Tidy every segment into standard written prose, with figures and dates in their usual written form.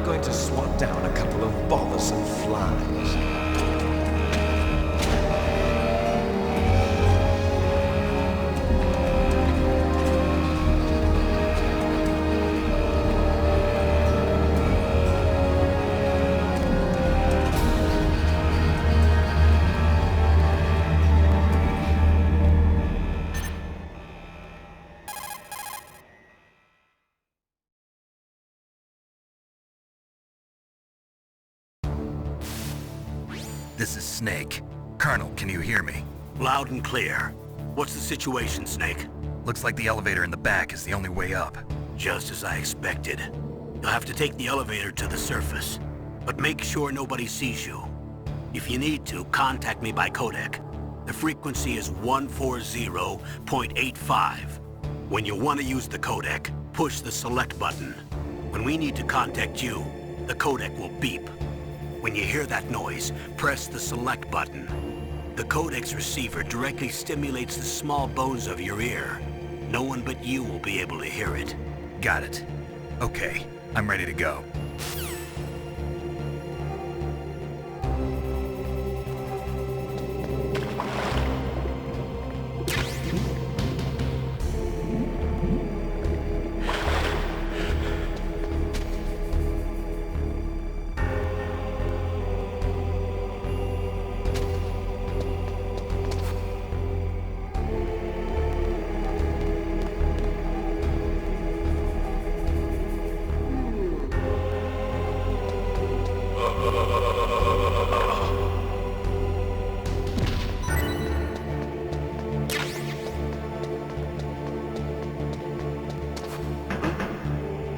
going to swat down a couple of bothersome flies. This is Snake. Colonel, can you hear me? Loud and clear. What's the situation, Snake? Looks like the elevator in the back is the only way up. Just as I expected. You'll have to take the elevator to the surface, but make sure nobody sees you. If you need to, contact me by codec. The frequency is 140.85. When you want to use the codec, push the select button. When we need to contact you, the codec will beep. When you hear that noise, press the select button. The codec's receiver directly stimulates the small bones of your ear. No one but you will be able to hear it. Got it. Okay, I'm ready to go.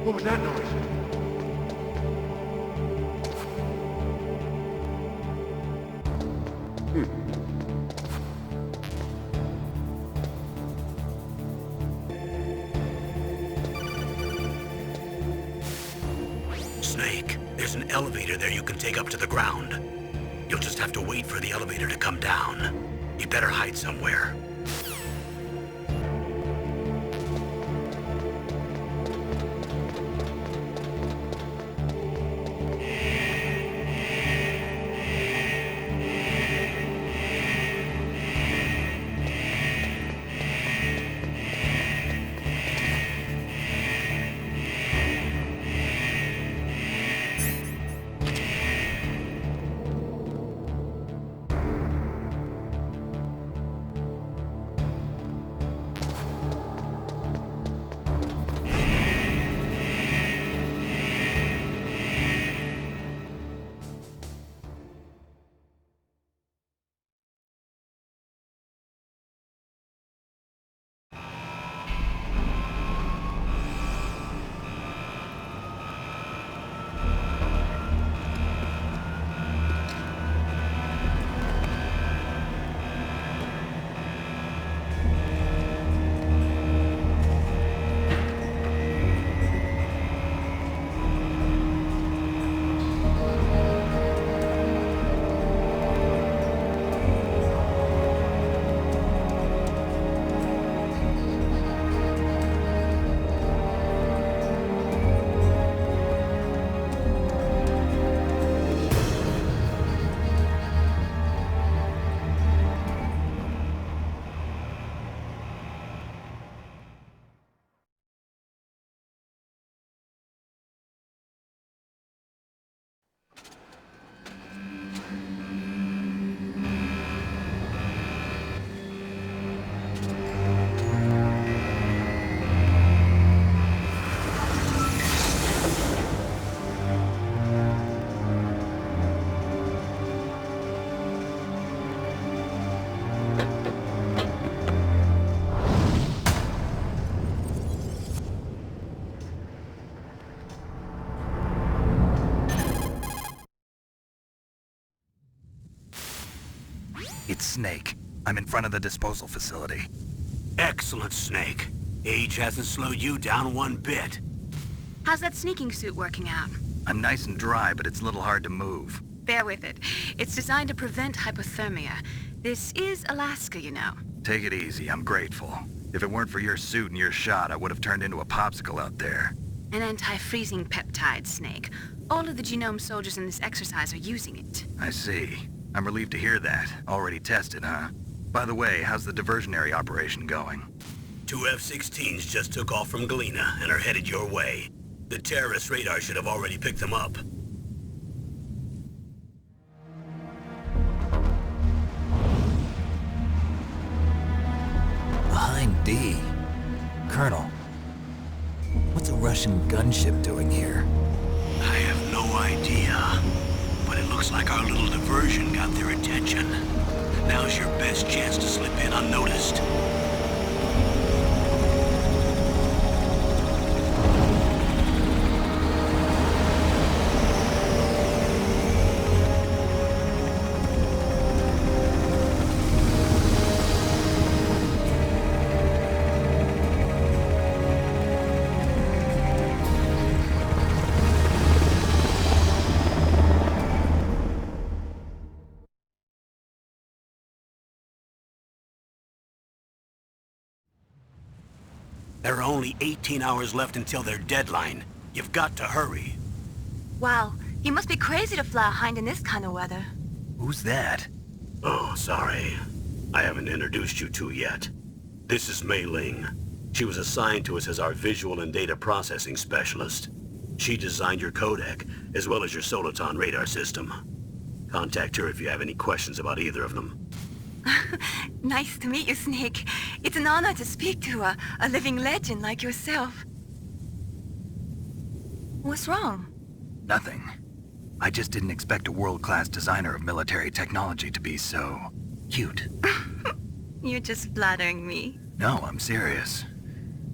What was that noise? Snake, there's an elevator there you can take up to the ground. You'll just have to wait for the elevator to come down. You better hide somewhere. It's Snake. I'm in front of the disposal facility. Excellent, Snake. Age hasn't slowed you down one bit. How's that sneaking suit working out? I'm nice and dry, but it's a little hard to move. Bear with it. It's designed to prevent hypothermia. This is Alaska, you know. Take it easy, I'm grateful. If it weren't for your suit and your shot, I would have turned into a popsicle out there. An anti-freezing peptide, Snake. All of the genome soldiers in this exercise are using it. I see. I'm relieved to hear that. Already tested, huh? By the way, how's the diversionary operation going? 2 F-16s just took off from Galena and are headed your way. The terrorist radar should have already picked them up. Behind D. Colonel, what's a Russian gunship doing here? I have no idea, but it looks like our little diversion got their attention. Now's your best chance to slip in unnoticed. There are only 18 hours left until their deadline. You've got to hurry. Wow, he must be crazy to fly a hind in this kind of weather. Who's that? Oh, sorry. I haven't introduced you to yet. This is Mei Ling. She was assigned to us as our visual and data processing specialist. She designed your codec, as well as your Soliton radar system. Contact her if you have any questions about either of them. Nice to meet you, Snake. It's an honor to speak to a living legend like yourself. What's wrong? Nothing. I just didn't expect a world-class designer of military technology to be so cute. You're just flattering me. No, I'm serious.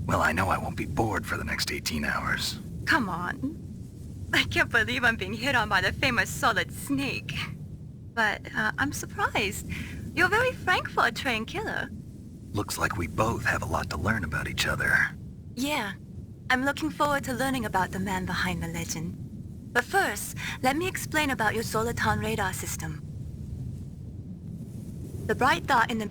Well, I know I won't be bored for the next 18 hours. Come on. I can't believe I'm being hit on by the famous Solid Snake. But I'm surprised. You're very frank for a trained killer. Looks like we both have a lot to learn about each other. Yeah. I'm looking forward to learning about the man behind the legend. But first, let me explain about your Soliton radar system. The bright dot in the...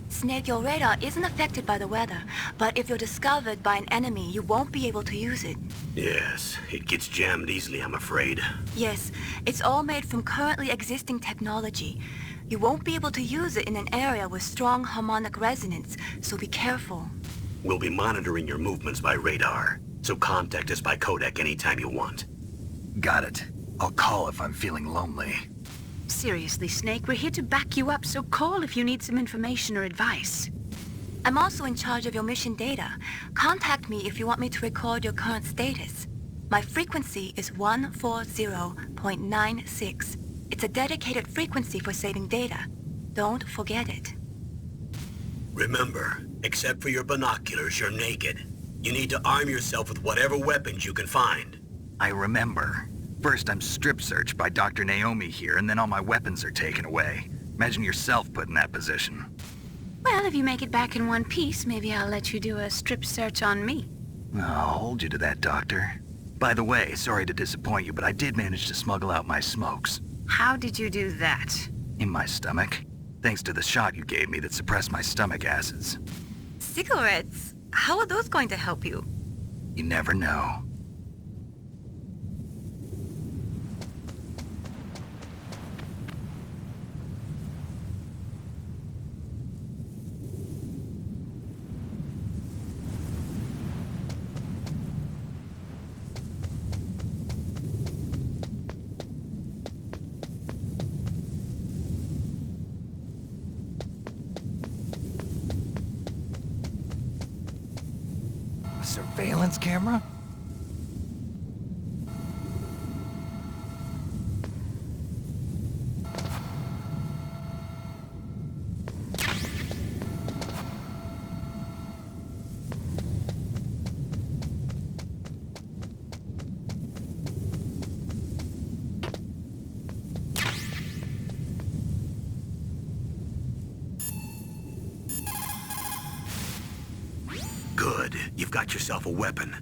Snake, your radar isn't affected by the weather, but if you're discovered by an enemy, you won't be able to use it. Yes, it gets jammed easily, I'm afraid. Yes, it's all made from currently existing technology. You won't be able to use it in an area with strong harmonic resonance, so be careful. We'll be monitoring your movements by radar, so contact us by codec anytime you want. Got it. I'll call if I'm feeling lonely. Seriously, Snake, we're here to back you up, so call if you need some information or advice. I'm also in charge of your mission data. Contact me if you want me to record your current status. My frequency is 140.96. It's a dedicated frequency for saving data. Don't forget it. Remember, except for your binoculars, you're naked. You need to arm yourself with whatever weapons you can find. I remember. First, I'm strip searched by Dr. Naomi here, and then all my weapons are taken away. Imagine yourself put in that position. Well, if you make it back in one piece, maybe I'll let you do a strip search on me. I'll hold you to that, Doctor. By the way, sorry to disappoint you, but I did manage to smuggle out my smokes. How did you do that? In my stomach. Thanks to the shot you gave me that suppressed my stomach acids. Cigarettes? How are those going to help you? You never know. Surveillance camera? Good. You've got yourself a weapon.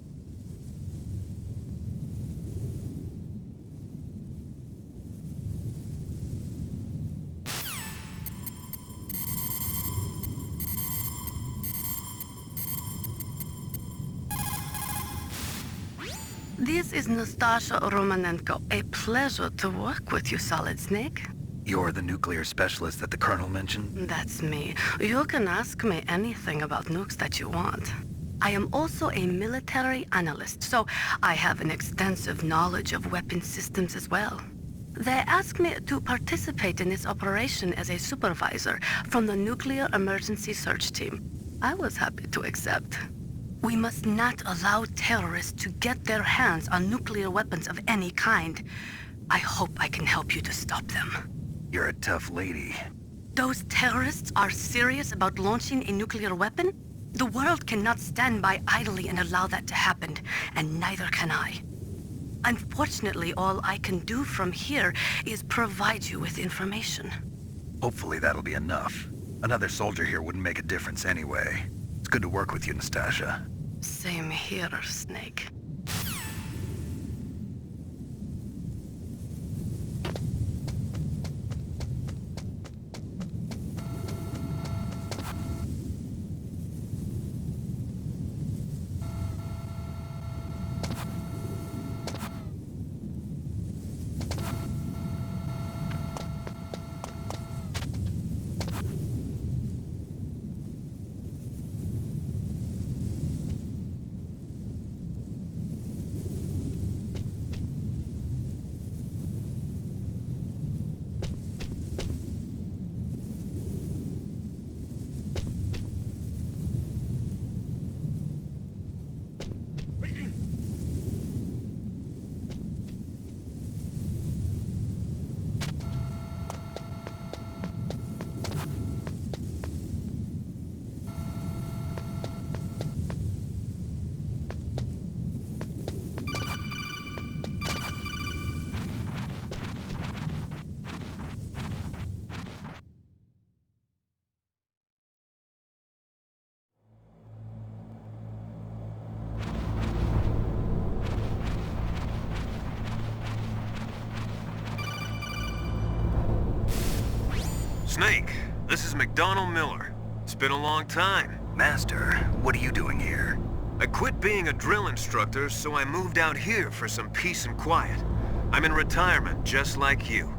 This is Nastasha Romanenko. A pleasure to work with you, Solid Snake. You're the nuclear specialist that the Colonel mentioned? That's me. You can ask me anything about nukes that you want. I am also a military analyst, so I have an extensive knowledge of weapon systems as well. They asked me to participate in this operation as a supervisor from the Nuclear Emergency Search Team. I was happy to accept. We must not allow terrorists to get their hands on nuclear weapons of any kind. I hope I can help you to stop them. You're a tough lady. Those terrorists are serious about launching a nuclear weapon? The world cannot stand by idly and allow that to happen, and neither can I. Unfortunately, all I can do from here is provide you with information. Hopefully that'll be enough. Another soldier here wouldn't make a difference anyway. It's good to work with you, Nastasha. Same here, Snake. Snake, this is McDonald Miller. It's been a long time. Master, what are you doing here? I quit being a drill instructor, so I moved out here for some peace and quiet. I'm in retirement, just like you.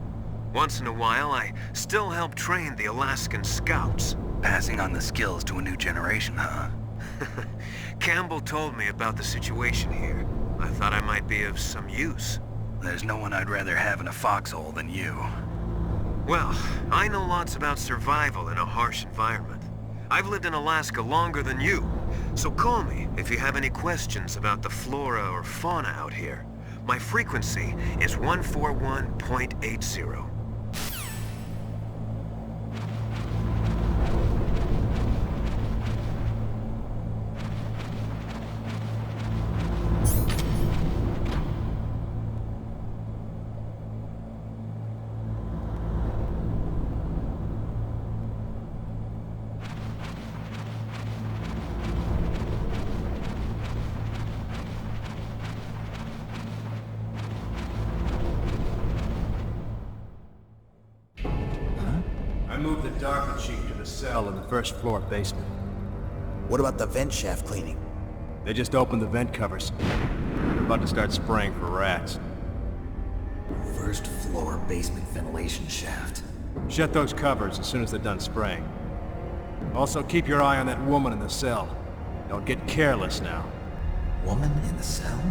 Once in a while, I still help train the Alaskan Scouts. Passing on the skills to a new generation, huh? Campbell told me about the situation here. I thought I might be of some use. There's no one I'd rather have in a foxhole than you. Well, I know lots about survival in a harsh environment. I've lived in Alaska longer than you, so call me if you have any questions about the flora or fauna out here. My frequency is 141.80. I moved the Darker Chief to the cell in the first floor basement. What about the vent shaft cleaning? They just opened the vent covers. They're about to start spraying for rats. First floor basement ventilation shaft. Shut those covers as soon as they're done spraying. Also, keep your eye on that woman in the cell. Don't get careless now. Woman in the cell?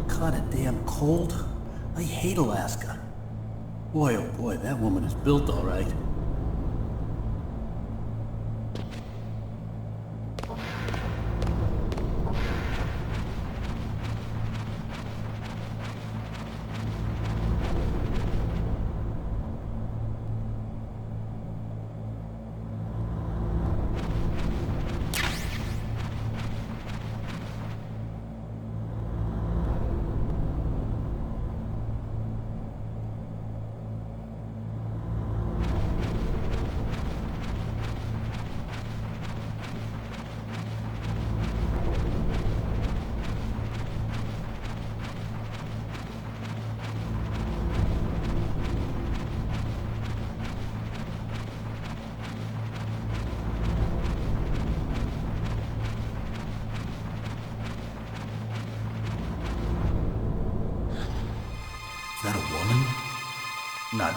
Kinda damn cold. I hate Alaska. Boy, oh boy, that woman is built all right. Is that a woman? Not...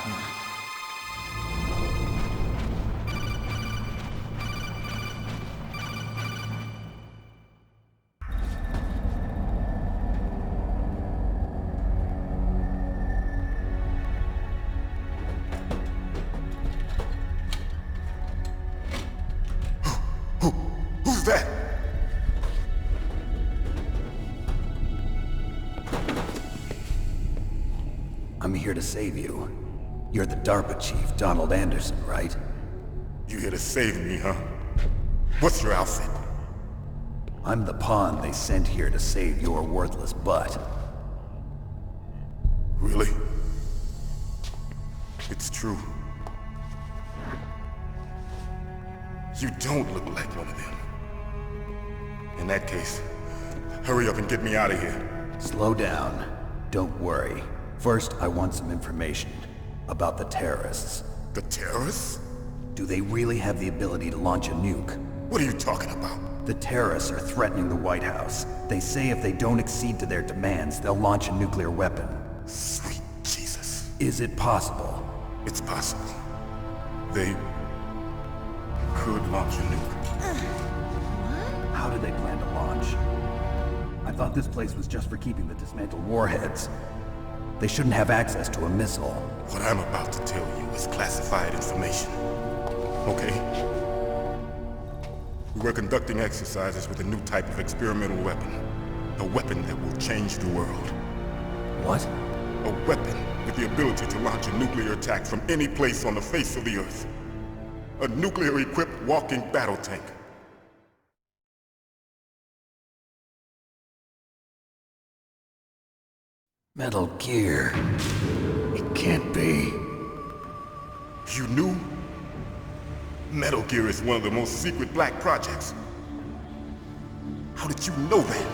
Who's that? I'm here to save you. You're the DARPA chief, Donald Anderson, right? You here to save me, huh? What's your outfit? I'm the pawn they sent here to save your worthless butt. Really? It's true. You don't look like one of them. In that case, hurry up and get me out of here. Slow down. Don't worry. First, I want some information about the terrorists. The terrorists? Do they really have the ability to launch a nuke? What are you talking about? The terrorists are threatening the White House. They say if they don't accede to their demands, they'll launch a nuclear weapon. Sweet Jesus. Is it possible? It's possible. They could launch a nuke. How do they plan to launch? I thought this place was just for keeping the dismantled warheads. They shouldn't have access to a missile. What I'm about to tell you is classified information. Okay? We were conducting exercises with a new type of experimental weapon. A weapon that will change the world. What? A weapon with the ability to launch a nuclear attack from any place on the face of the Earth. A nuclear-equipped walking battle tank. Metal Gear. It can't be. You knew? Metal Gear is one of the most secret black projects. How did you know that?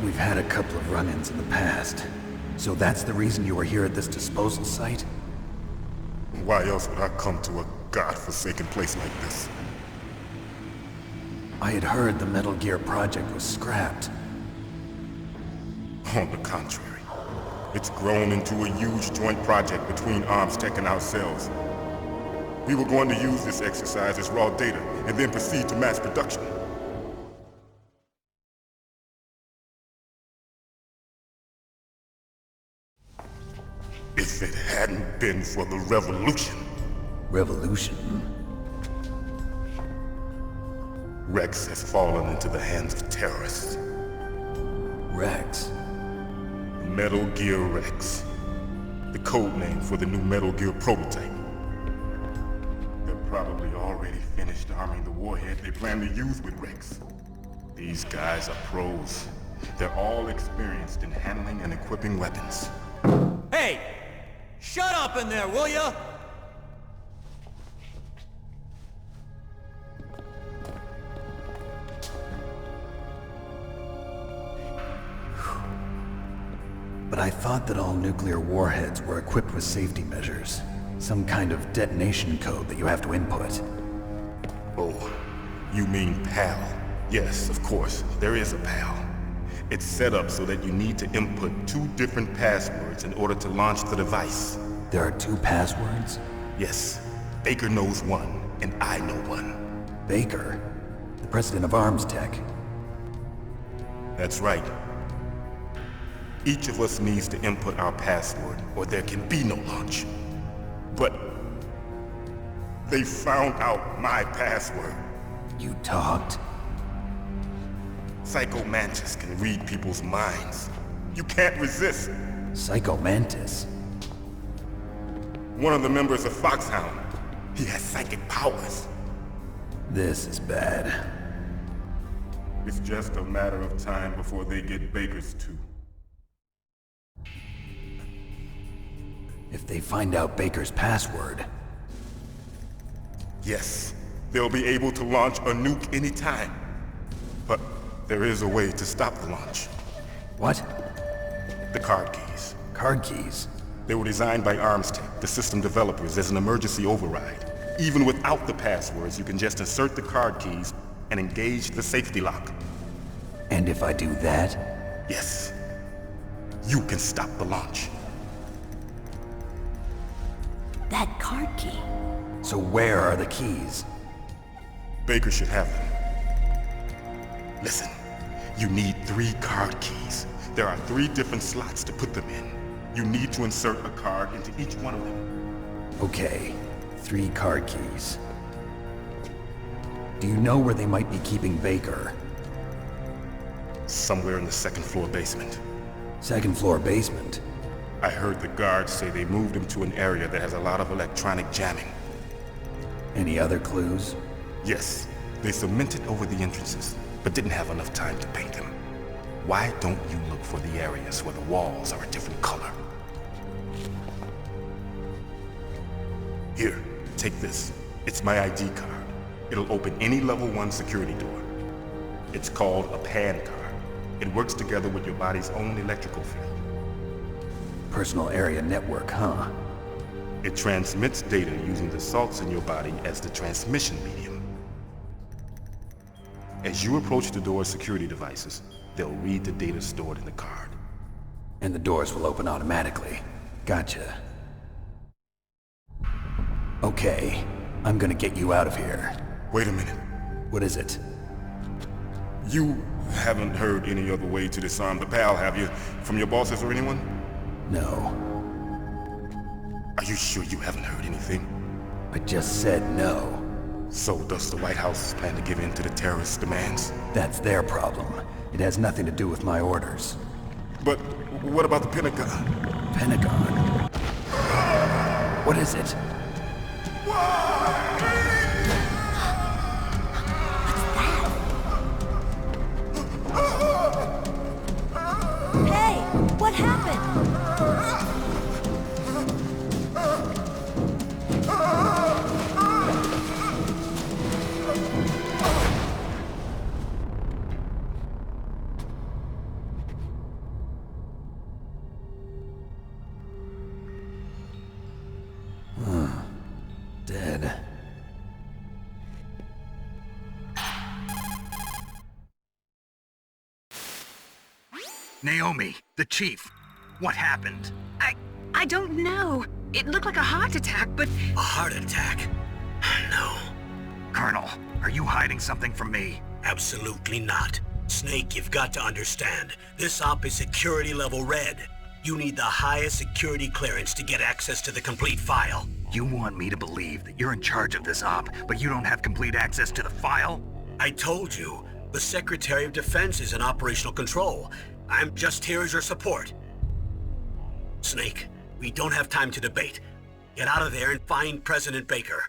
We've had a couple of run-ins in the past. So that's the reason you were here at this disposal site? Why else would I come to a godforsaken place like this? I had heard the Metal Gear project was scrapped. On the contrary, it's grown into a huge joint project between ArmsTech and ourselves. We were going to use this exercise as raw data and then proceed to mass production. If it hadn't been for the revolution. Revolution? Rex has fallen into the hands of terrorists. Rex? Metal Gear Rex. The code name for the new Metal Gear prototype. They're probably already finished arming the warhead they plan to use with Rex. These guys are pros. They're all experienced in handling and equipping weapons. Hey! Shut up in there, will ya? But I thought that all nuclear warheads were equipped with safety measures. Some kind of detonation code that you have to input. Oh, you mean PAL. Yes, of course, there is a PAL. It's set up so that you need to input 2 different passwords in order to launch the device. There are 2 passwords? Yes, Baker knows one, and I know one. Baker? The president of Arms Tech. That's right. Each of us needs to input our password, or there can be no launch. But they found out my password. You talked? Psycho Mantis can read people's minds. You can't resist. Psycho Mantis? One of the members of Foxhound. He has psychic powers. This is bad. It's just a matter of time before they get Baker's too. If they find out Baker's password... Yes, they'll be able to launch a nuke anytime. But there is a way to stop the launch. What? The card keys. Card keys? They were designed by Arms Tech, the system developers, as an emergency override. Even without the passwords, you can just insert the card keys and engage the safety lock. And if I do that? Yes. You can stop the launch. That card key. So where are the keys? Baker should have them. Listen, you need 3 card keys. There are 3 different slots to put them in. You need to insert a card into each one of them. Okay, 3 card keys. Do you know where they might be keeping Baker? Somewhere in the 2nd floor basement. 2nd floor basement? I heard the guards say they moved him to an area that has a lot of electronic jamming. Any other clues? Yes, they cemented over the entrances, but didn't have enough time to paint them. Why don't you look for the areas where the walls are a different color? Here, take this. It's my ID card. It'll open any level 1 security door. It's called a PAN card. It works together with your body's own electrical field. Personal area network, huh? It transmits data using the salts in your body as the transmission medium. As you approach the door's security devices, they'll read the data stored in the card. And the doors will open automatically. Gotcha. Okay, I'm gonna get you out of here. Wait a minute. What is it? You haven't heard any other way to disarm the PAL, have you? From your bosses or anyone? No. Are you sure you haven't heard anything? I just said no. So does the White House plan to give in to the terrorists' demands? That's their problem. It has nothing to do with my orders. But what about the Pentagon? Pentagon? What is it? Hey, what happened? Dead. Naomi, the chief. What happened? I don't know. It looked like a heart attack, but... A heart attack? No, Colonel, are you hiding something from me? absolutely not. Snake, you've got to understand. This op is security level red. You need the highest security clearance to get access to the complete file. You want me to believe that you're in charge of this op, but you don't have complete access to the file? I told you, the Secretary of Defense is in operational control. I'm just here as your support. Snake, we don't have time to debate. Get out of there and find President Baker.